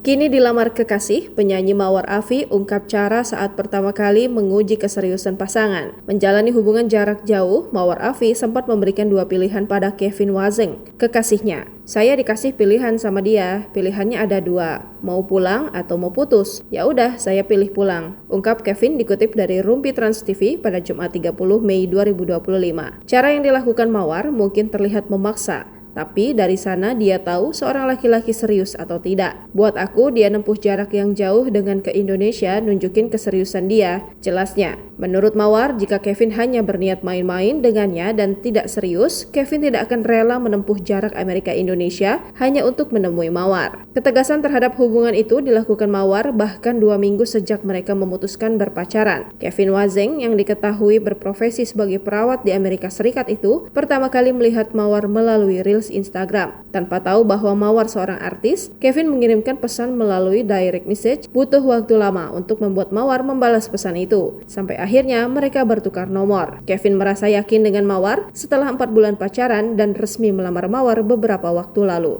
Kini dilamar kekasih, penyanyi Mawar Afi ungkap cara saat pertama kali menguji keseriusan pasangan. Menjalani hubungan jarak jauh, Mawar Afi sempat memberikan dua pilihan pada Kevin Wazeng, kekasihnya. Saya dikasih pilihan sama dia, pilihannya ada dua, mau pulang atau mau putus. Ya udah, saya pilih pulang. Ungkap Kevin dikutip dari Rumpi Trans TV pada Jumat 30 Mei 2025. Cara yang dilakukan Mawar mungkin terlihat memaksa, tapi dari sana dia tahu seorang laki-laki serius atau tidak. Buat aku, dia nempuh jarak yang jauh dengan ke Indonesia nunjukin keseriusan dia, jelasnya. Menurut Mawar, jika Kevin hanya berniat main-main dengannya dan tidak serius, Kevin tidak akan rela menempuh jarak Amerika-Indonesia hanya untuk menemui Mawar. Ketegasan terhadap hubungan itu dilakukan Mawar bahkan 2 minggu sejak mereka memutuskan berpacaran. Kevin Wazeng yang diketahui berprofesi sebagai perawat di Amerika Serikat itu pertama kali melihat Mawar melalui Reels Instagram. Tanpa tahu bahwa Mawar seorang artis, Kevin mengirimkan pesan melalui direct message. Butuh waktu lama untuk membuat Mawar membalas pesan itu. Sampai akhirnya mereka bertukar nomor. Kevin merasa yakin dengan Mawar setelah 4 bulan pacaran dan resmi melamar Mawar beberapa waktu lalu.